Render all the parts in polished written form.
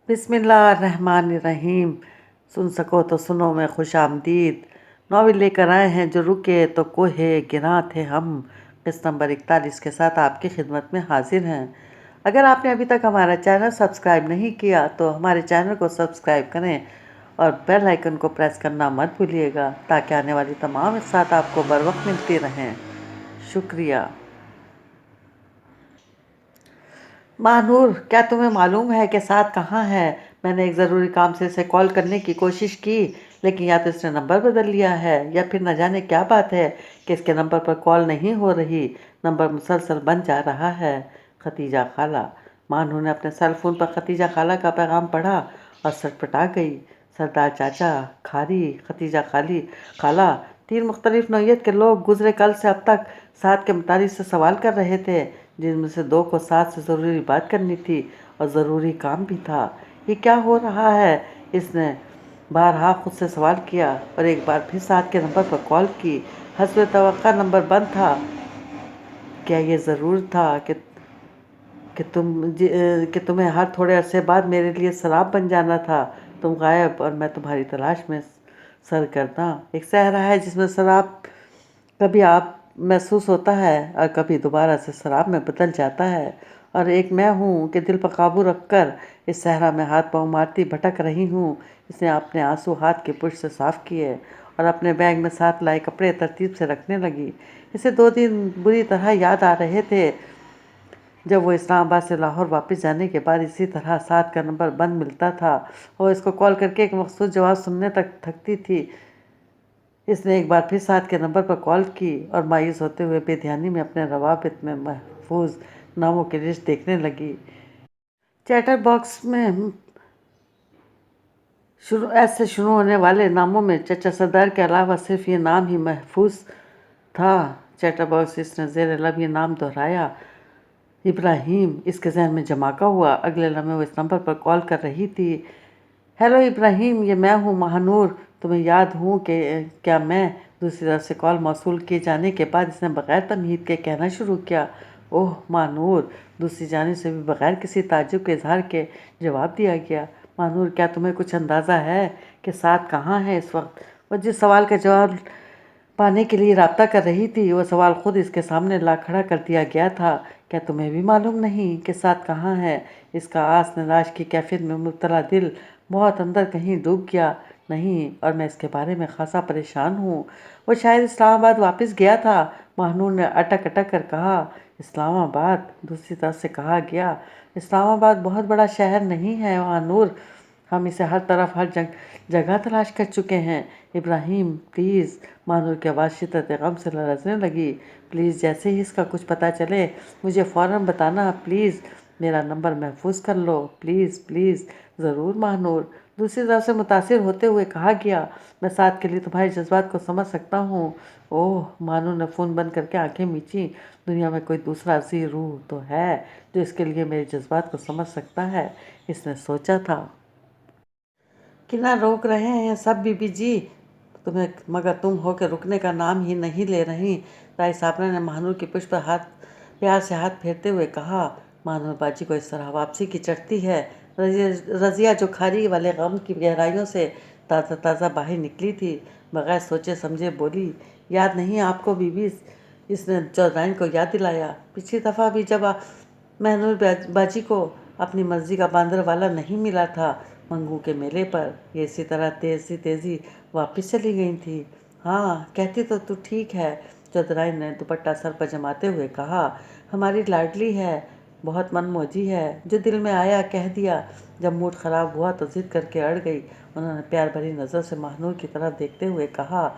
بسم اللہ الرحمن الرحیم۔ سن سکو تو سنو میں خوش آمدید ناول لے کر آئے ہیں جو رکے تو کوہ گراں تھے ہم، قسط نمبر 41 کے ساتھ آپ کی خدمت میں حاضر ہیں۔ اگر آپ نے ابھی تک ہمارا چینل سبسکرائب نہیں کیا تو ہمارے چینل کو سبسکرائب کریں اور بیل آئیکن کو پریس کرنا مت بھولیے گا تاکہ آنے والی تمام اقساط آپ کو بروقت ملتی رہیں۔ شکریہ۔ ماہ نور، کیا تمہیں معلوم ہے کہ سعد کہاں ہے؟ میں نے ایک ضروری کام سے اسے کال کرنے کی کوشش کی، لیکن یا تو اس نے نمبر بدل لیا ہے یا پھر نہ جانے کیا بات ہے کہ اس کے نمبر پر کال نہیں ہو رہی، نمبر مسلسل بند جا رہا ہے۔ ختیجہ خالہ۔ ماہ نور نے اپنے سیل فون پر ختیجہ خالہ کا پیغام پڑھا اور سٹپٹا گئی۔ سردار چاچا، کھاری، ختیجہ خالہ، تین مختلف نوعیت کے لوگ گزرے کل سے اب تک سعد کے متعلق سے سوال کر رہے تھے، جن میں سے دو کو سعد سے ضروری بات کرنی تھی اور ضروری کام بھی تھا۔ یہ کیا ہو رہا ہے؟ اس نے بارہا خود سے سوال کیا اور ایک بار پھر سعد کے نمبر پر کال کی۔ حسب توقع نمبر بند تھا۔ کیا یہ ضرور تھا کہ تمہیں ہر تھوڑے عرصے بعد میرے لیے سراب بن جانا تھا؟ تم غائب اور میں تمہاری تلاش میں سرگرداں۔ ایک صحرا ہے جس میں سراب کبھی آپ محسوس ہوتا ہے اور کبھی دوبارہ سے سراب میں بدل جاتا ہے، اور ایک میں ہوں کہ دل پر قابو رکھ کر اس صحرا میں ہاتھ پاؤں مارتی بھٹک رہی ہوں۔ اس نے اپنے آنسو ہاتھ کی پشت سے صاف کیے اور اپنے بیگ میں ساتھ لائے کپڑے ترتیب سے رکھنے لگی۔ اسے 2 دن بری طرح یاد آ رہے تھے جب وہ اسلام آباد سے لاہور واپس جانے کے بعد اسی طرح سعد کا نمبر بند ملتا تھا اور اس کو کال کر کے ایک مخصوص جواب سننے تک تھکتی تھی۔ اس نے ایک بار پھر سعد کے نمبر پر کال کی اور مایوس ہوتے ہوئے بے دھیانی میں اپنے روابط میں محفوظ ناموں کی لسٹ دیکھنے لگی۔ چیٹر باکس میں ایس سے شروع ہونے والے ناموں میں چچا سردار کے علاوہ صرف یہ نام ہی محفوظ تھا۔ چیٹر باکس اس نے زیر لب یہ نام دہرایا۔ ابراہیم۔ اس کے ذہن میں جھماکا ہوا۔ اگلے لمحے وہ اس نمبر پر کال کر رہی تھی۔ ہیلو ابراہیم، یہ میں ہوں ماہ نور، تمہیں یاد ہوں کہ کیا میں؟ دوسری طرف سے کال موصول کیے جانے کے بعد اس نے بغیر تمہید کے کہنا شروع کیا۔ اوہ ماہ نور۔ دوسری جانب سے بھی بغیر کسی تعجب کے اظہار کے جواب دیا گیا۔ ماہ نور، کیا تمہیں کچھ اندازہ ہے کہ سعد کہاں ہے اس وقت؟ وہ جس سوال کا جواب پانے کے لیے رابطہ کر رہی تھی وہ سوال خود اس کے سامنے لا کھڑا کر دیا گیا تھا۔ کیا تمہیں بھی معلوم نہیں کہ سعد کہاں ہے؟ اس کا آس نراش کی کیفیت میں مبتلا دل بہت اندر کہیں ڈوب گیا۔ نہیں، اور میں اس کے بارے میں خاصا پریشان ہوں۔ وہ شاید اسلام آباد واپس گیا تھا، ماہ نور نے اٹک اٹک کر کہا۔ اسلام آباد؟ دوسری طرف سے کہا گیا۔ اسلام آباد بہت بڑا شہر نہیں ہے ماہ نور، ہم اسے ہر طرف ہر جگہ تلاش کر چکے ہیں۔ ابراہیم پلیز۔ ماہ نور کی آواز شدت غم سے لرزنے لگی۔ پلیز، جیسے ہی اس کا کچھ پتہ چلے مجھے فوراً بتانا پلیز، میرا نمبر محفوظ کر لو پلیز پلیز۔ ضرور ماہ نور، دوسری طرف سے متاثر ہوتے ہوئے کہا گیا۔ میں سعد کے لیے تمہارے جذبات کو سمجھ سکتا ہوں۔ اوہ، ماہ نور نے فون بند کر کے آنکھیں میچیں۔ دنیا میں کوئی دوسرا ذی روح تو ہے جو اس کے لیے میرے جذبات کو سمجھ سکتا ہے، اس نے سوچا تھا۔ کنارہ روک رہے ہیں سب بی بی جی تمہیں، مگر تم ہو کہ رکنے کا نام ہی نہیں لے رہی۔ رائی صابرہ نے ماہ نور کی پشت پر پیار سے ہاتھ پھیرتے ہوئے کہا۔ ماہ نور باجی کو اس طرح واپسی کی چڑھتی ہے؟ رضیہ جو کھاری والے غم کی گہرائیوں سے تازہ تازہ باہر نکلی تھی، بغیر سوچے سمجھے بولی۔ یاد نہیں آپ کو بی بی؟ اس نے چودھرائن کو یاد دلایا۔ پچھلی دفعہ بھی جب ماہ نور باجی کو اپنی مرضی کا باندر والا نہیں ملا تھا منگو کے میلے پر، یہ اسی طرح تیزی واپس چلی گئی تھی۔ ہاں، کہتی تو ٹھیک ہے، چودھرائن نے دوپٹہ سر پر جماتے ہوئے کہا۔ ہماری لاڈلی ہے، بہت من موجی ہے، جو دل میں آیا کہہ دیا۔ جب موڈ خراب ہوا تو ضد کر کے اڑ گئی۔ انہوں نے پیار بھری نظر سے ماہ نور کی طرف دیکھتے ہوئے کہا۔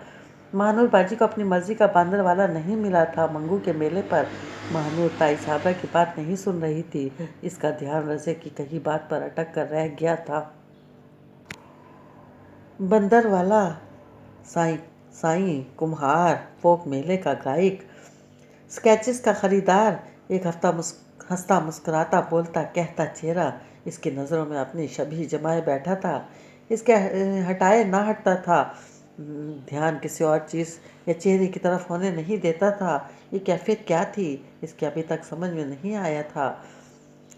ماہ نور باجی کو اپنی مرضی کا باندر والا نہیں ملا تھا منگو کے میلے پر۔ ماہ نور تائی صابرہ کی بات نہیں سن رہی تھی، اس کا دھیان رضیہ کی کہی بات پر اٹک کر رہ گیا تھا۔ بندر والا، سائیں کمہار، فوک میلے کا گائک، سکیچز کا خریدار، ایک ہنستا مسکراتا بولتا کہتا چہرہ اس کی نظروں میں اپنی شبیہ جمائے بیٹھا تھا۔ اس کے ہٹائے نہ ہٹتا تھا، دھیان کسی اور چیز یا چہرے کی طرف ہونے نہیں دیتا تھا۔ یہ کیفیت کیا تھی اس کی ابھی تک سمجھ میں نہیں آیا تھا۔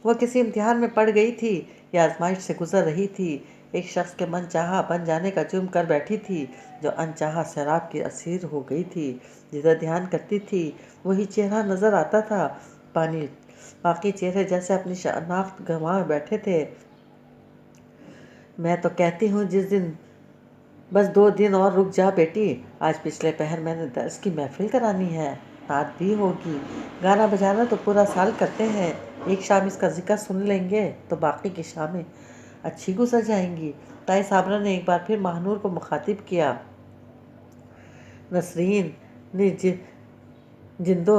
وہ کسی امتحان میں پڑ گئی تھی یا آزمائش سے گزر رہی تھی، ایک شخص کے من چاہا بن جانے کا جرم کر بیٹھی تھی، جو انچاہا سیراب کی اسیر ہو گئی تھی۔ جدھر دھیان کرتی تھی وہی چہرہ نظر آتا تھا، باقی چہرے جیسے اپنی شناخت گنوا بیٹھے تھے۔ میں تو کہتی ہوں جس دن بس 2 دن اور رک جا بیٹی، آج پچھلے پہر میں نے درس کی محفل کرانی ہے، نعت بھی ہوگی، گانا بجانا تو پورا سال کرتے ہیں، ایک شام اس کا ذکر سن لیں گے تو باقی کی شامیں اچھی گزر جائیں گی۔ تائی صابرہ نے ایک بار پھر ماہنور کو مخاطب کیا۔ نسرین نے جندو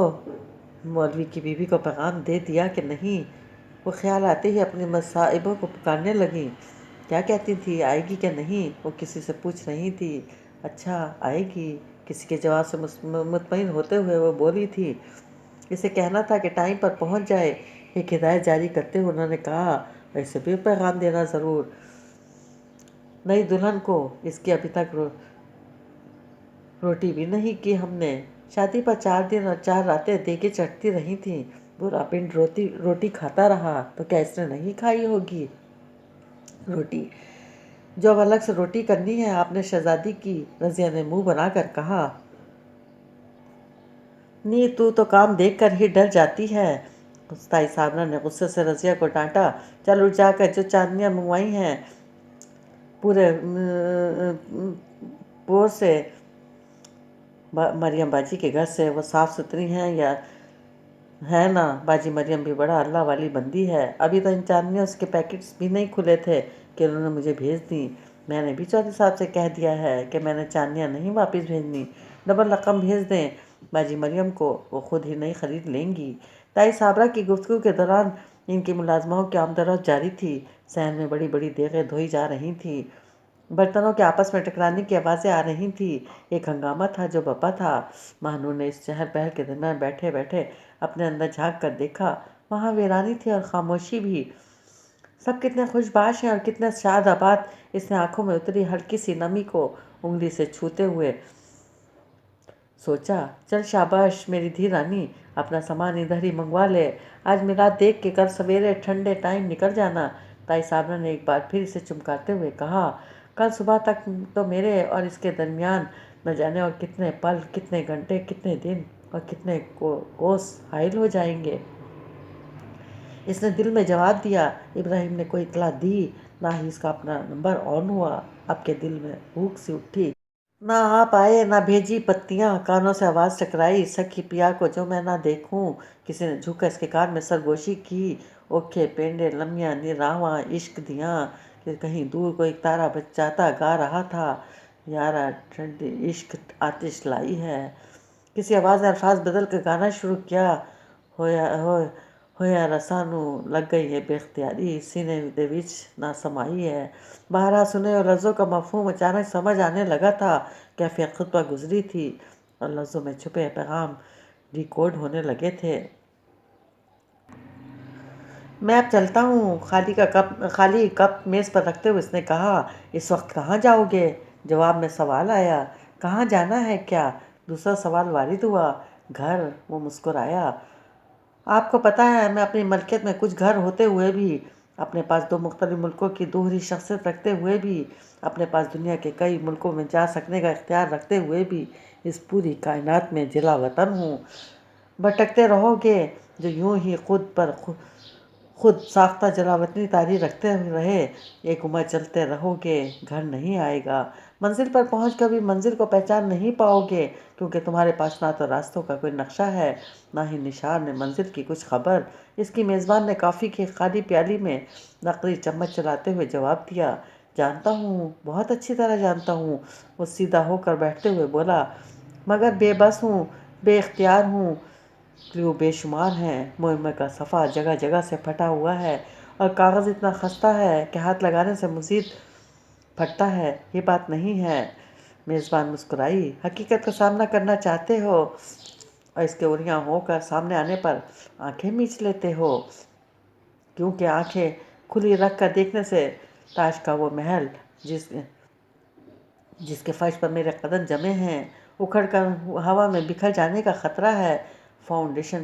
مولوی کی بیوی کو پیغام دے دیا کہ نہیں؟ وہ خیال آتے ہی اپنی مصاحبہ کو پکارنے لگیں۔ کیا کہتی تھی؟ آئے گی کہ نہیں؟ وہ کسی سے پوچھ رہی تھی۔ اچھا آئے گی، کسی کے جواب سے مطمئن ہوتے ہوئے وہ بولی تھی۔ اسے کہنا تھا کہ ٹائم پر پہنچ جائے۔ ایک ہدایت جاری کرتے ہوئے انہوں نے کہا، ویسے بھی پیغام دینا ضرور، نئی دلہن کو اس کی ابھی تک روٹی بھی نہیں کی ہم نے، شادی پر 4 دن اور 4 راتیں دیگیں چڑھتی رہی تھیں، برا پنڈ روٹی کھاتا رہا تو کیا اس نے نہیں کھائی ہوگی روٹی؟ جو اب الگ سے روٹی کرنی ہے۔ آپ نے شہزادی کی۔ رضیہ نے منہ بنا کر کہا، نی تو کام دیکھ کر ہی ڈر جاتی ہے۔ تائی صابرہ نے غصے سے رضیہ کو ڈانٹا، چل اٹھ جا کر جو چاندنیاں منگوائی ہیں پورے پور سے، مریم باجی کے گھر سے، وہ صاف ستھری ہیں یا ہے نا؟ باجی مریم بھی بڑا اللہ والی بندی ہے، ابھی تو ان چاندنیوں کے پیکٹس بھی نہیں کھلے تھے کہ انہوں نے مجھے بھیج دیں۔ میں نے بھی چودھری صاحب سے کہہ دیا ہے کہ میں نے چاندنیاں نہیں واپس بھیجنی، ڈبل رقم بھیج دیں باجی مریم کو، وہ خود ہی نہیں خرید لیں گی۔ تائی صابرہ کی گفتگو کے دوران ان کی ملازمہوں کی آمد و رفت جاری تھی، صحن میں بڑی بڑی دیگیں دھوئی جا رہی تھیں، برتنوں کے آپس میں ٹکرانے کی آوازیں آ رہی تھیں، ایک ہنگامہ تھا جو بپا تھا۔ ماہنور نے اس چہل پہل کے درمیان بیٹھے بیٹھے اپنے اندر جھانک کر دیکھا، وہاں ویرانی تھی اور خاموشی بھی۔ سب کتنے خوش باش ہیں اور کتنے شاد آباد۔ اس نے آنکھوں میں اتری ہلکی سی نمی کو انگلی سے چھوتے ہوئے سوچا، چل شاباش میری دھی رانی، اپنا سامان ادھر ہی منگوا لے، آج میلاد دیکھ کے کل سویرے ٹھنڈے ٹائم نکل جانا۔ تائی صابرہ نے ایک بار پھر اسے چمکاتے ہوئے کہا، کل صبح تک تو میرے اور اس کے درمیان نہ جانے اور کتنے پل، کتنے گھنٹے، کتنے دن اور کتنے کوس حائل ہو جائیں گے۔ اس نے دل میں جواب دیا۔ ابراہیم نے کوئی اطلاع دی، نہ ہی اس کا اپنا نمبر آن ہوا۔ اب کے دل میں بھوک سی اٹھی، نہ آپ آئے نہ بھیجی پتیاں، کانوں سے آواز ٹکرائی، سکھی پیا کو جو میں نہ دیکھوں۔ کسی نے جھک کر اس کے کان میں سرگوشی کی، اوکھے پینڈے لمیاں نراواں عشق دیاں، کہ کہیں دور کوئی تارا بچاتا گا رہا تھا، یارا ٹھنڈی عشق آتش لائی ہے۔ کسی آواز نے الفاظ بدل کر گانا شروع کیا، ہویا رسانو لگ گئی ہے بے اختیاری، سینے دے وچ نہ سمائی ہے۔ بہرحال سنے اور لفظوں کا مفہوم اچانک سمجھ آنے لگا تھا، کیفیت خطبہ گزری تھی اور لفظوں میں چھپے پیغام ڈیکوڈ ہونے لگے تھے۔ میں اب چلتا ہوں۔ خالی کپ میز پر رکھتے ہوئے اس نے کہا، اس وقت کہاں جاؤ گے؟ جواب میں سوال آیا، کہاں جانا ہے کیا؟ دوسرا سوال وارد ہوا، گھر۔ وہ مسکرایا، آپ کو پتہ ہے میں اپنی ملکیت میں کچھ گھر ہوتے ہوئے بھی، اپنے پاس 2 مختلف ملکوں کی دوہری شخصیت رکھتے ہوئے بھی، اپنے پاس دنیا کے کئی ملکوں میں جا سکنے کا اختیار رکھتے ہوئے بھی اس پوری کائنات میں جلا وطن ہوں۔ بھٹکتے رہو گے جو یوں ہی خود ساختہ جلا وطنی طاری رکھتے رہے، ایک عمر چلتے رہو گے، گھر نہیں آئے گا، منزل پر پہنچ کر بھی منزل کو پہچان نہیں پاؤ گے، کیونکہ تمہارے پاس نہ تو راستوں کا کوئی نقشہ ہے، نہ ہی نشان منزل کی کچھ خبر۔ اس کی میزبان نے کافی کی خالی پیالی میں نقری چمچ چلاتے ہوئے جواب دیا، جانتا ہوں، بہت اچھی طرح جانتا ہوں۔ وہ سیدھا ہو کر بیٹھتے ہوئے بولا، مگر بے بس ہوں، بے اختیار ہوں، کلیو بے شمار ہیں، مہمے کا صفحہ جگہ جگہ سے پھٹا ہوا ہے اور کاغذ اتنا خستہ ہے کہ ہاتھ لگانے سے مزید پھٹتا ہے۔ یہ بات نہیں ہے۔ میزبان مسکرائی، حقیقت کا سامنا کرنا چاہتے ہو اور اس کے عریاں ہو کر سامنے آنے پر آنکھیں میچ لیتے ہو، کیونکہ آنکھیں کھلی رکھ کر دیکھنے سے تاج کا وہ محل جس کے فرش پر میرے قدم جمے ہیں، اکھڑ کر ہوا میں بکھر جانے کا خطرہ ہے۔ فاؤنڈیشن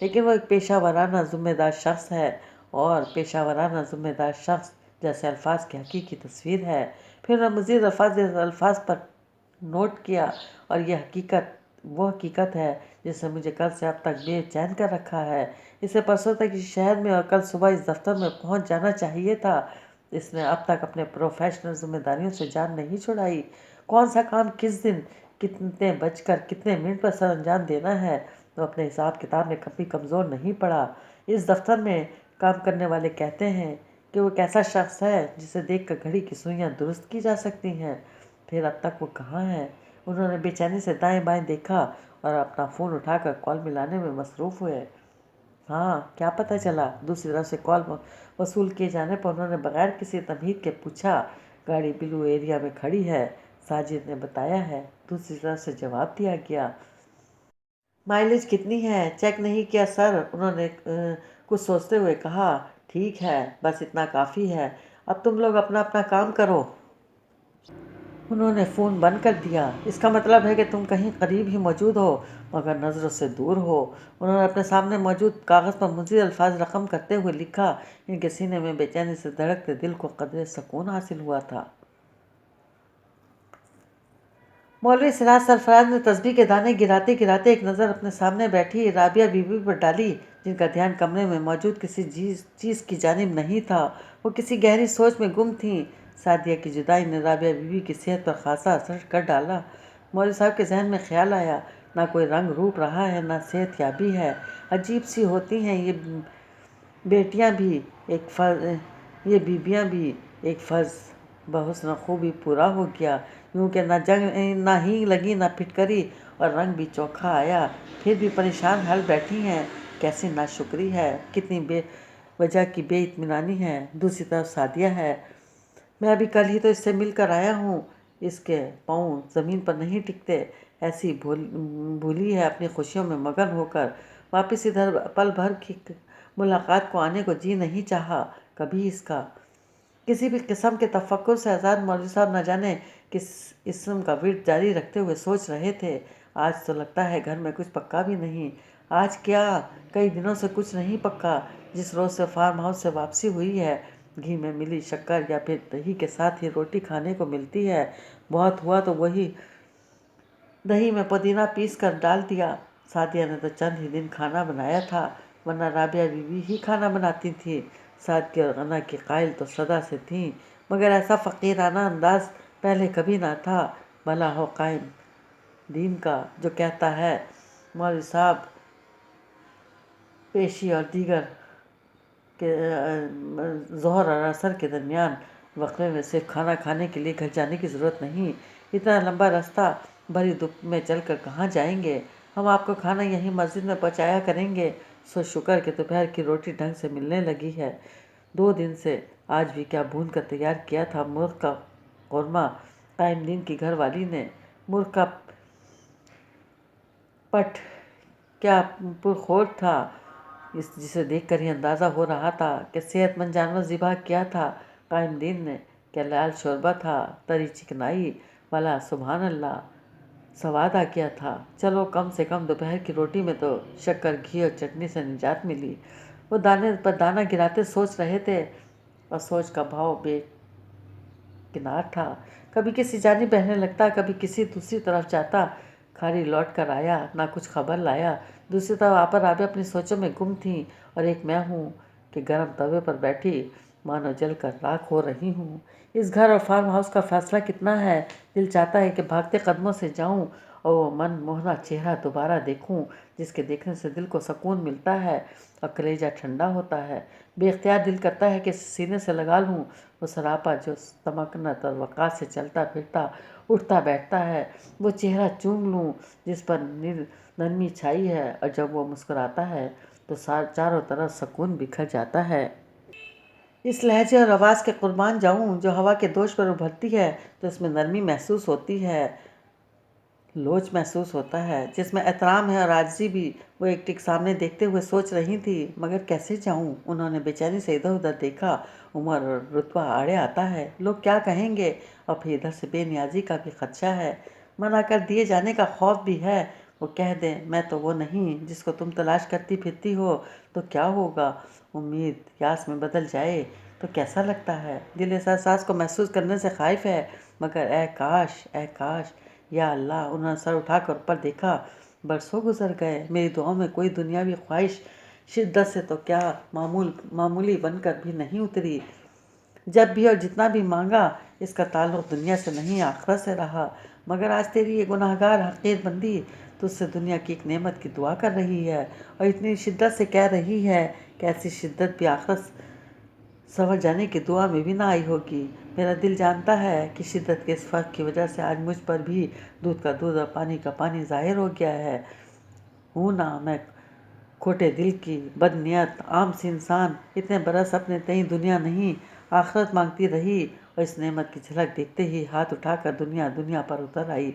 لیکن وہ ایک پیشہ ورانہ ذمہ دار شخص ہے، اور پیشہ ورانہ ذمہ دار شخص جیسے الفاظ کی حقیقی تصویر ہے۔ پھر انہوں نے مزید الفاظ پر نوٹ کیا، اور یہ حقیقت وہ حقیقت ہے جس نے مجھے کل سے اب تک بے چین کر رکھا ہے۔ اسے پرسوں تک اس شہر میں اور کل صبح اس دفتر میں پہنچ جانا چاہیے تھا۔ اس نے اب تک اپنے پروفیشنل ذمہ داریوں سے جان نہیں چھڑائی۔ کون سا کام کس دن کتنے بج کر کتنے منٹ پر سر انجام دینا ہے، وہ اپنے حساب کتاب میں کبھی کمزور نہیں پڑا۔ اس دفتر میں کام کرنے والے کہتے ہیں کہ وہ ایک ایسا شخص ہے جسے دیکھ کر گھڑی کی سوئیاں درست کی جا سکتی ہیں۔ پھر اب تک وہ کہاں ہے؟ انہوں نے بے چینی سے دائیں بائیں دیکھا اور اپنا فون اٹھا کر کال ملانے میں مصروف ہوئے۔ ہاں، کیا پتہ چلا؟ دوسری طرف سے کال وصول کیے جانے پر انہوں نے بغیر کسی تمہید کے پوچھا۔ گاڑی بلو ایریا میں کھڑی ہے، ساجد نے بتایا ہے۔ دوسری طرف سے جواب دیا گیا۔ مائلیج کتنی ہے؟ چیک نہیں کیا سر، انہوں نے کچھ سوچتے ہوئے کہا۔ ٹھیک ہے، بس اتنا کافی ہے، اب تم لوگ اپنا اپنا کام کرو۔ انہوں نے فون بند کر دیا۔ اس کا مطلب ہے کہ تم کہیں قریب ہی موجود ہو مگر نظروں سے دور ہو۔ انہوں نے اپنے سامنے موجود کاغذ پر مزید الفاظ رقم کرتے ہوئے لکھا۔ ان کے سینے میں بے چینی سے دھڑکتے دل کو قدرے سکون حاصل ہوا تھا۔ مولوی سراج سرفراز نے تسبیح کے دانے گراتے گراتے ایک نظر اپنے سامنے بیٹھی رابعہ بی بی پر ڈالی، جن کا دھیان کمرے میں موجود کسی چیز کی جانب نہیں تھا۔ وہ کسی گہری سوچ میں گم تھیں۔ سعدیہ کی جدائی نے رابعہ بی بی کی صحت پر خاصا اثر کر ڈالا۔ مولوی صاحب کے ذہن میں خیال آیا، نہ کوئی رنگ روپ رہا ہے، نہ صحت یابی ہے۔ عجیب سی ہوتی ہیں یہ بیٹیاں بھی ایک فرض، یہ بیویاں بھی ایک فرض بحسن خوبی پورا ہو گیا، یوں کہ نہ ہینگ لگی نہ پھٹکری، اور رنگ بھی چوکھا آیا، پھر بھی پریشان حال بیٹھی ہیں۔ کیسی ناشکری ہے، کتنی بے وجہ کی بے اطمینانی ہے۔ دوسری طرف سعدیہ ہے۔ میں ابھی کل ہی تو اس سے مل کر آیا ہوں، اس کے پاؤں زمین پر نہیں ٹکتے، ایسی بھولی ہے اپنی خوشیوں میں مگن ہو کر، واپس ادھر پل بھر کی ملاقات کو آنے کو جی نہیں چاہا کبھی اس کا۔ کسی بھی قسم کے تفکر سے آزاد مولوی صاحب نہ جانے کس اسم کا ورد جاری رکھتے ہوئے سوچ رہے تھے۔ آج تو لگتا ہے گھر میں کچھ پکا بھی نہیں۔ آج کیا، کئی دنوں سے کچھ نہیں پکا۔ جس روز سے فارم ہاؤس سے واپسی ہوئی ہے، گھی میں ملی شکر یا پھر دہی کے ساتھ ہی روٹی کھانے کو ملتی ہے۔ بہت ہوا تو وہی دہی میں پودینہ پیس کر ڈال دیا۔ سعدیہ نے تو چند ہی دن کھانا بنایا تھا، ورنہ رابعہ بی بی ہی کھانا بناتی تھیں۔ سادگی اور غنا کی قائل تو سدا سے تھیں، مگر ایسا فقیرانہ انداز پہلے کبھی نہ تھا۔ بھلا ہو قائم دین کا، جو کہتا ہے مولوی صاحب پیشی اور دیگر کے ظہر اور عصر کے درمیان وقفے میں صرف کھانا کھانے کے لیے گھر جانے کی ضرورت نہیں۔ اتنا لمبا راستہ بھری دھوپ میں چل کر کہاں جائیں گے؟ ہم آپ کو کھانا یہیں مسجد میں پہنچایا کریں گے۔ سو شکر کہ دوپہر کی روٹی ڈھنگ سے ملنے لگی ہے۔ 2 دن سے آج بھی کیا بھون کر تیار کیا تھا مرغ کا قورمہ قائم دین کی گھر والی نے۔ مرغ کا پٹ کیا پرخور تھا، جسے دیکھ کر ہی اندازہ ہو رہا تھا کہ صحت مند جانور ذبح کیا تھا قائم دین نے۔ کیا لال شوربہ تھا، تری چکنائی والا، سبحان اللہ، سواد آ گیا تھا۔ چلو کم سے کم دوپہر کی روٹی میں تو شکر، گھی اور چٹنی سے نجات ملی۔ وہ دانے پر دانہ گراتے سوچ رہے تھے، اور سوچ کا بھاؤ بے کنار تھا۔ کبھی کسی جانب بہنے لگتا، کبھی کسی دوسری طرف جاتا۔ کھاری لوٹ کر آیا، نہ کچھ خبر لایا۔ دوسری طرف آپر رابعہ اپنی سوچوں میں گم تھیں، اور ایک میں ہوں کہ گرم توے پر بیٹھی مانو جل کر راکھ ہو رہی ہوں۔ اس گھر اور فارم ہاؤس کا فاصلہ کتنا ہے؟ دل چاہتا ہے کہ بھاگتے قدموں سے جاؤں اور وہ من موہنا چہرہ دوبارہ دیکھوں، جس کے دیکھنے سے دل کو سکون ملتا ہے اور کلیجہ ٹھنڈا ہوتا ہے۔ بے اختیار دل کرتا ہے کہ سینے سے لگا لوں وہ سراپا جو تمکنت اور وقار سے چلتا پھرتا، اٹھتا بیٹھتا ہے، وہ چہرہ چوم لوں جس پر نرمی چھائی ہے، اور جب وہ مسکراتا ہے تو چاروں طرف سکون بکھر جاتا ہے۔ اس لہجے اور آواز کے قربان جاؤں جو ہوا کے دوش پر ابھرتی ہے تو اس میں نرمی محسوس ہوتی ہے، لوچ محسوس ہوتا ہے، جس میں احترام ہے اور عاجزی بھی۔ وہ ایک ٹک سامنے دیکھتے ہوئے سوچ رہی تھی، مگر کیسے جاؤں؟ انہوں نے بے چینی سے ادھر ادھر دیکھا۔ عمر اور رتبہ آڑے آتا ہے، لوگ کیا کہیں گے، اور پھر ادھر سے بے نیازی کا بھی خدشہ ہے، منع کر دیے جانے کا خوف بھی ہے۔ وہ کہہ دیں میں تو وہ نہیں جس کو تم تلاش کرتی پھرتی ہو تو کیا ہوگا؟ امید یاس میں بدل جائے تو کیسا لگتا ہے؟ دل اس احساس کو محسوس کرنے سے خائف ہے، مگر اے کاش، اے کاش، یا اللہ! انہوں نے سر اٹھا کر اوپر دیکھا۔ برسوں گزر گئے، میری دعاؤں میں کوئی دنیاوی خواہش شدت سے تو کیا معمولی بن کر بھی نہیں اتری۔ جب بھی اور جتنا بھی مانگا، اس کا تعلق دنیا سے نہیں آخرت سے رہا، مگر آج تیری یہ گناہگار حقیر بندی تجھ سے دنیا کی ایک نعمت کی دعا کر رہی ہے اور اتنی شدت سے کہہ رہی ہے کہ ایسی شدت بھی آخرت سنور جانے کی دعا میں بھی نہ آئی ہوگی۔ میرا دل جانتا ہے کہ شدت کے اس فرق کی وجہ سے آج مجھ پر بھی دودھ کا دودھ اور پانی کا پانی ظاہر ہو گیا ہے۔ ہوں نا میں کھوٹے دل کی، بد نیت، عام سی انسان، اتنے برس اپنے تئیں دنیا نہیں آخرت مانگتی رہی اور اس نعمت کی جھلک دیکھتے ہی ہاتھ اٹھا کر دنیا پر اتر آئی،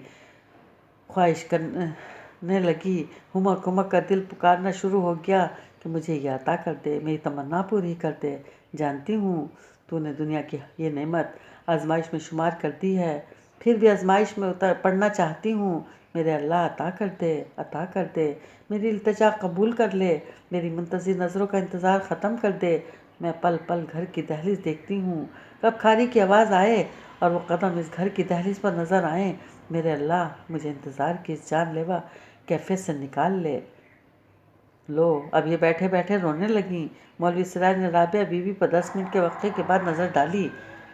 خواہش کرنے لگی، ہمک ہمک کر دل پکارنا شروع ہو گیا کہ مجھے یہ عطا کر دے، میری تمنا پوری کر دے۔ جانتی ہوں تو نے دنیا کی یہ نعمت آزمائش میں شمار کر دی ہے، پھر بھی آزمائش میں پڑنا چاہتی ہوں۔ میرے اللہ عطا کر دے، عطا کر دے، میری التجا قبول کر لے، میری منتظر نظروں کا انتظار ختم کر دے۔ میں پل پل گھر کی دہلیز دیکھتی ہوں، کب کھاری کی آواز آئے اور وہ قدم اس گھر کی دہلیز پر نظر آئیں۔ میرے اللہ مجھے انتظار کی اس جان لیوا کیفیت سے نکال لے۔ لو اب یہ بیٹھے بیٹھے رونے لگیں۔ مولوی سراج نے رابعہ بی بی پر 10 منٹ کے وقفے کے بعد نظر ڈالی۔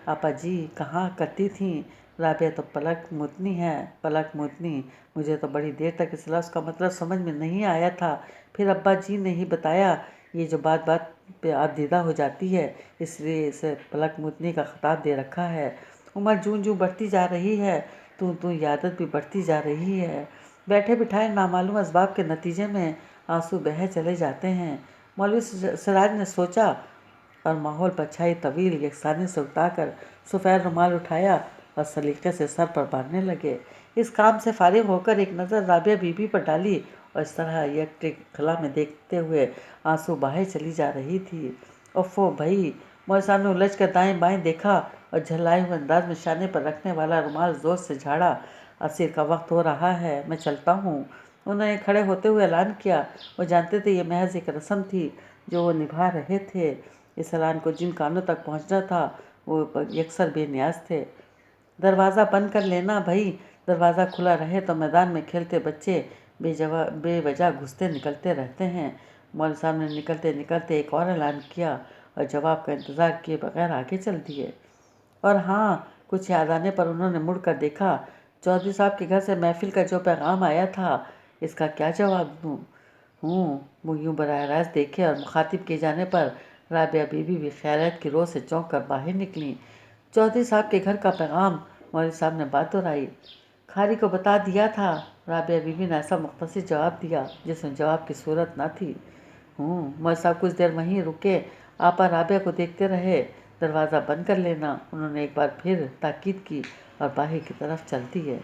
آپا جی کہاں کرتی تھیں؟ رابعہ تو پلک موتنی ہے، پلک موتنی۔ مجھے تو بڑی دیر تک اس لفظ کا مطلب سمجھ میں نہیں آیا تھا، پھر ابا جی نے ہی بتایا یہ جو بات بات پہ آپ دیدہ ہو جاتی ہے، اس لیے اسے پلک موتنی کا خطاب دے رکھا ہے۔ عمر جوں جوں بڑھتی جا رہی ہے، یہ عادت بھی بڑھتی جا رہی ہے۔ بیٹھے بٹھائے نامعلوم اسباب کے نتیجے میں آنسو بہہ چلے جاتے ہیں۔ مولوی سراج نے سوچا اور ماحول پر چھائی طویل یکسانی سے اٹھا کر سفید رومال اٹھایا اور سلیقے سے سر پر باندھنے لگے۔ اس کام سے فارغ ہو کر ایک نظر رابعہ بی بی پر ڈالی اور اس طرح یک خلا میں دیکھتے ہوئے آنسو بہائے چلی جا رہی تھی۔ اوفو بھائی! مولوی صاحب نے الجھ کر دائیں بائیں دیکھا اور جھلائے ہوئے انداز میں شانے پر رکھنے والا رومال زور سے جھاڑا۔ عصیر کا وقت ہو رہا ہے، میں چلتا ہوں، انہوں نے کھڑے ہوتے ہوئے اعلان کیا۔ وہ جانتے تھے یہ محض ایک رسم تھی جو وہ نبھا رہے تھے۔ اس اعلان کو جن کانوں تک پہنچنا تھا وہ یکسر بے نیاز تھے۔ دروازہ بند کر لینا بھائی، دروازہ کھلا رہے تو میدان میں کھیلتے بچے بے وجہ گھستے نکلتے رہتے ہیں۔ مولوی صاحب نے نکلتے نکلتے ایک اور اعلان کیا اور جواب کا انتظار کیے بغیر آگے چل دیے۔ اور ہاں، کچھ یاد آنے پر انہوں نے مڑ کر دیکھا، چودھری صاحب کے گھر سے محفل کا جو پیغام آیا تھا اس کا کیا جواب دوں؟ وہ یوں براہ راست دیکھے اور مخاطب کیے جانے پر رابعہ بی بی بھی خیریت کی روح سے چونک کر باہر نکلیں۔ چودھری صاحب کے گھر کا پیغام؟ مولوی صاحب نے بات دہرائی۔ کھاری کو بتا دیا تھا، رابعہ بی بی نے ایسا مختصر جواب دیا جس میں جواب کی صورت نہ تھی۔ مولوی صاحب کچھ دیر وہیں رکے، آپا رابعہ کو دیکھتے رہے۔ دروازہ بند کر لینا، انہوں نے ایک بار پھر تاکید کی اور باہر کی طرف چل دیے۔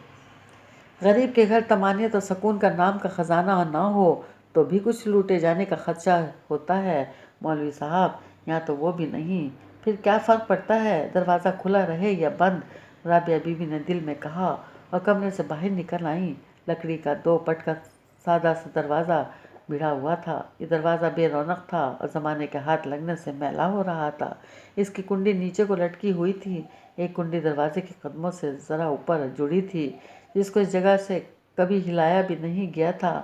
غریب کے گھر طمانیت اور سکون کا نام کا خزانہ نہ ہو تو بھی کچھ لوٹے جانے کا خدشہ ہوتا ہے مولوی صاحب، یہاں تو وہ بھی نہیں۔ پھر کیا فرق پڑتا ہے، دروازہ کھلا رہے یا بند؟ رابعہ بی بی نے دل میں کہا اور کمرے سے باہر نکل آئیں۔ لکڑی کا 2 پٹ کا سادہ سا دروازہ بھڑا ہوا تھا۔ یہ دروازہ بے رونق تھا اور زمانے کے ہاتھ لگنے سے میلا ہو رہا تھا۔ اس کی کنڈی نیچے کو لٹکی ہوئی تھی، ایک کنڈی دروازے کے قدموں سے ذرا اوپر جڑی تھی جس کو اس جگہ سے کبھی ہلایا بھی نہیں گیا تھا۔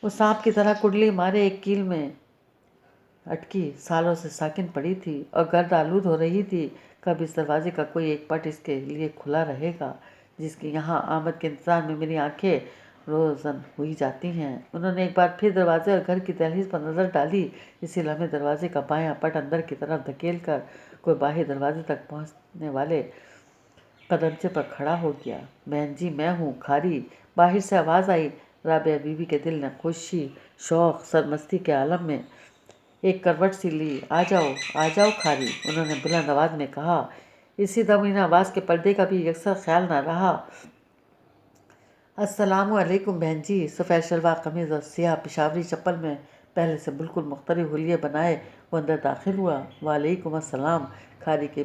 وہ سانپ کی طرح کنڈلی مارے ایک کیل میں اٹکی سالوں سے ساکن پڑی تھی اور گرد آلود ہو رہی تھی۔ کب اس دروازے کا کوئی ایک پٹ اس کے لیے کھلا رہے گا جس کی یہاں آمد کے انتظار میں میری آنکھیں روزن ہوئی جاتی ہیں۔ انہوں نے ایک بار پھر دروازے اور گھر کی دہلیز پر نظر ڈالی۔ اسی لمحے دروازے کا بایاں پٹ اندر کی طرف دھکیل کر کوئی باہر دروازے تک پہنچنے والے قدمچے پر کھڑا ہو گیا۔ بہن جی میں ہوں، کھاری، باہر سے آواز آئی۔ رابعہ بی بی کے دل نے خوشی، شوق، سرمستی کے عالم میں ایک کروٹ سی لی۔ آ جاؤ کھاری، انہوں نے بلند آواز میں کہا۔ اسی دم ان آواز کے پردے کا بھی یکسر خیال نہ رہا۔ السلام علیکم بہن جی۔ سفید شلوار قمیض اور سیاہ پشاوری چپل میں پہلے سے بالکل مختلف حلیے بنائے وہ اندر داخل ہوا۔ وعلیکم السلام۔ کھاری کے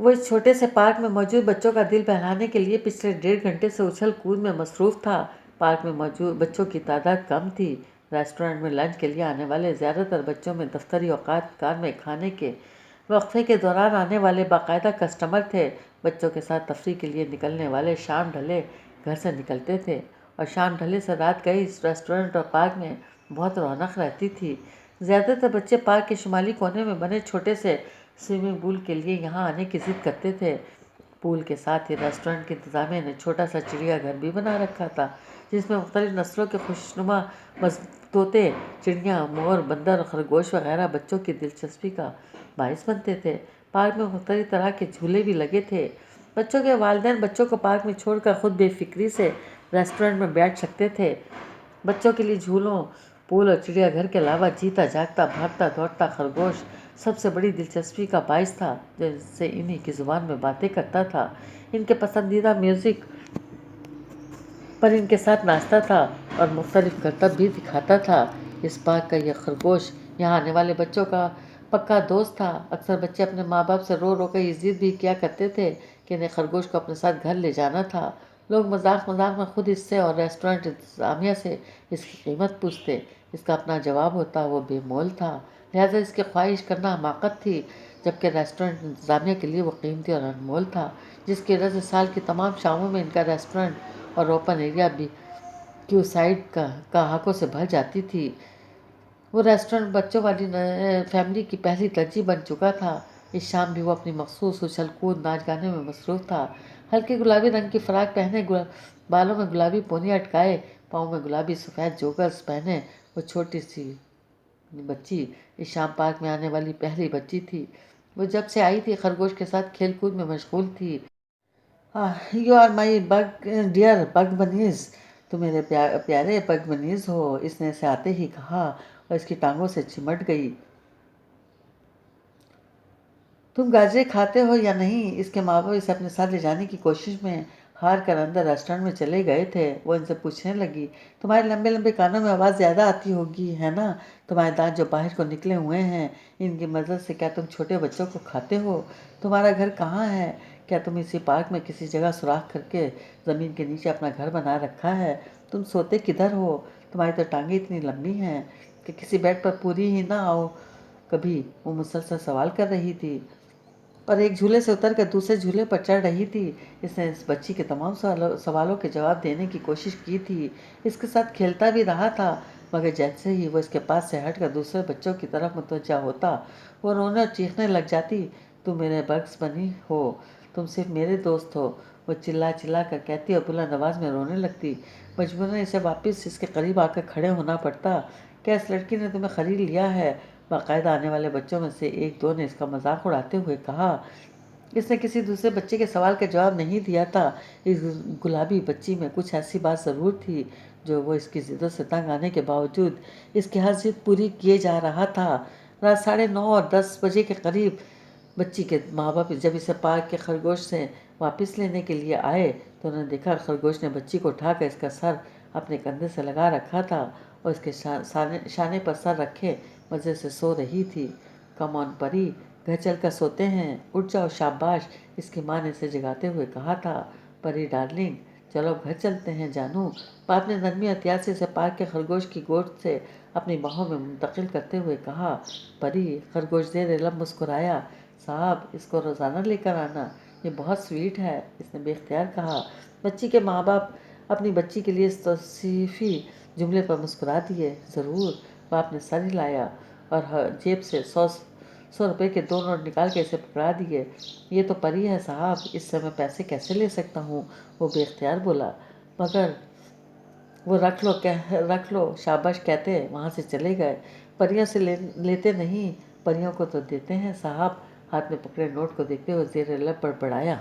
وہ اس چھوٹے سے پارک میں موجود بچوں کا دل بہلانے کے لیے پچھلے 1.5 گھنٹے سے اچھل کود میں مصروف تھا۔ پارک میں موجود بچوں کی تعداد کم تھی۔ ریسٹورینٹ میں لنچ کے لیے آنے والے زیادہ تر بچوں میں دفتری اوقات کار میں کھانے کے وقفے کے دوران آنے والے باقاعدہ کسٹمر تھے۔ بچوں کے ساتھ تفریح کے لیے نکلنے والے شام ڈھلے گھر سے نکلتے تھے اور شام ڈھلے سے رات گئی اس ریسٹورینٹ اور پارک میں بہت رونق رہتی تھی۔ زیادہ تر بچے پارک کے شمالی کونے میں بنے چھوٹے سے سوئمنگ پول کے لیے یہاں آنے کی ضد کرتے تھے۔ پول کے ساتھ ہی ریسٹورینٹ کی انتظامیہ نے چھوٹا سا چڑیا گھر بھی بنا رکھا تھا، جس میں مختلف نسلوں کے خوشنما طوطے، چڑیاں، مور، بندر اور خرگوش وغیرہ بچوں کی دلچسپی کا باعث بنتے تھے۔ پارک میں مختلف طرح کے جھولے بھی لگے تھے۔ بچوں کے والدین بچوں کو پارک میں چھوڑ کر خود بے فکری سے ریسٹورینٹ میں بیٹھ سکتے تھے۔ بچوں کے لیے جھولوں، پول اور چڑیا گھر کے علاوہ جیتا جاگتا بھاگتا دوڑتا خرگوش سب سے بڑی دلچسپی کا باعث تھا، جو ان سے انہی کی زبان میں باتیں کرتا تھا، ان کے پسندیدہ میوزک پر ان کے ساتھ ناچتا تھا اور مختلف کرتب بھی دکھاتا تھا۔ اس پارک کا یہ خرگوش یہاں آنے والے بچوں کا پکا دوست تھا۔ اکثر بچے اپنے ماں باپ سے رو رو کر یہ ضد بھی کیا کرتے تھے کہ انہیں خرگوش کو اپنے ساتھ گھر لے جانا تھا۔ لوگ مذاق مذاق میں خود اس سے اور ریسٹورینٹ انتظامیہ سے اس کی قیمت پوچھتے۔ اس کا اپنا جواب ہوتا، وہ بے مول تھا، لہٰذا اس کی خواہش کرنا حماقت تھی، جبکہ ریسٹورینٹ انتظامیہ کے لیے وہ قیمتی اور انمول تھا، جس کی وجہ سے سال کی تمام شاموں میں ان کا ریسٹورینٹ اور اوپن ایریا بیکیو سائڈ کا گاہکوں سے بھر جاتی تھی۔ وہ ریسٹورینٹ بچوں والی فیملی کی پہلی ترجیح بن چکا تھا۔ اس شام بھی وہ اپنی مخصوص اچھل کود ناچ گانے میں مصروف تھا۔ ہلکی گلابی رنگ کی فراک پہنے، بالوں میں گلابی پونی اٹکائے، پاؤں میں گلابی سفید جوگرز پہنے وہ چھوٹی سی بچی اس شام پارک میں آنے والی پہلی بچی تھی۔ وہ جب سے آئی تھی خرگوش کے ساتھ کھیل کود میں مشغول تھی۔ You are my dear big bunnies, تم میرے پیارے بگ بنیز ہو، اس نے اسے آتے ہی کہا اور اس کی ٹانگوں سے چمٹ گئی۔ تم گاجریں کھاتے ہو یا نہیں؟ اس کے ماں باپ اسے اپنے ساتھ لے جانے کی کوشش میں ہار کر اندر ریسٹورینٹ میں چلے گئے تھے۔ وہ ان سے پوچھنے لگی، تمہارے لمبے لمبے کانوں میں آواز زیادہ آتی ہوگی، ہے نا؟ تمہارے دانت جو باہر کو نکلے ہوئے ہیں، ان کی مدد سے کیا تم چھوٹے بچوں کو کھاتے ہو؟ تمہارا گھر کہاں ہے؟ کیا تم اسی پارک میں کسی جگہ سوراخ کر کے زمین کے نیچے اپنا گھر بنا رکھا ہے؟ تم سوتے کدھر ہو؟ تمہاری تو ٹانگیں اتنی لمبی ہیں کہ کسی بیڈ پر پوری ہی نہ آؤ کبھی، وہ مسلسل سوال کر رہی تھی اور ایک جھولے سے اتر کر دوسرے جھولے پر چڑھ رہی تھی۔ اس نے اس بچی کے تمام سوالوں کے جواب دینے کی کوشش کی تھی، اس کے ساتھ کھیلتا بھی رہا تھا، مگر جیسے ہی وہ اس کے پاس سے ہٹ کر دوسرے بچوں کی طرف متوجہ ہوتا، وہ رونے اور چیخنے لگ جاتی۔ تم میرے بگس بنی ہو، تم صرف میرے دوست ہو، وہ چلا چلا کر کہتی اور بلند آواز میں رونے لگتی۔ مجبوراً اسے واپس اس کے قریب آ کر کھڑے ہونا پڑتا۔ کیا اس لڑکی نے تمہیں خرید لیا ہے؟ باقاعدہ آنے والے بچوں میں سے ایک دو نے اس کا مذاق اڑاتے ہوئے کہا۔ اس نے کسی دوسرے بچے کے سوال کا جواب نہیں دیا تھا۔ اس گلابی بچی میں کچھ ایسی بات ضرور تھی جو وہ اس کی ضدوں سے تنگ آنے کے باوجود اس کی ہر ضد پوری کیے جا رہا تھا۔ رات 9:30 اور 10 بجے کے قریب بچی کے ماں باپ جب اسے پارک کے خرگوش سے واپس لینے کے لیے آئے تو انہوں نے دیکھا خرگوش نے بچی کو اٹھا کر اس کا سر اپنے کندھے سے لگا رکھا تھا اور اس کے شانے پر سر رکھے مزے سے سو رہی تھی۔ کم آن پری، گھر چل کر سوتے ہیں، اٹھ جاؤ شاباش، اس کی ماں نے اسے جگاتے ہوئے کہا تھا۔ پری ڈارلنگ، چلو گھر چلتے ہیں جانو، باپ نے نرمی احتیاط سے اسے پارک کے خرگوش کی گود سے اپنی باہوں میں منتقل کرتے ہوئے کہا۔ پری خرگوش زیر لب مسکرایا۔ صاحب، اس کو روزانہ لے کر آنا، یہ بہت سویٹ ہے، اس نے بے اختیار کہا۔ بچی کے ماں باپ اپنی بچی کے لیے اس توصیفی جملے پر مسکرا دیے۔ ضرور، باپ نے سر ہلایا اور جیب سے 100 روپے کے 2 نوٹ نکال کے اسے پکڑا دیے۔ یہ تو پری ہے صاحب، اس سے میں پیسے کیسے لے سکتا ہوں؟ وہ بے اختیار بولا۔ مگر وہ رکھ لو شاباش کہتے وہاں سے چلے گئے۔ پریوں سے لیتے نہیں، پریوں کو تو دیتے ہیں صاحب، ہاتھ میں پکڑے نوٹ کو دیکھتے ہوئے زیر لب بڑبڑایا۔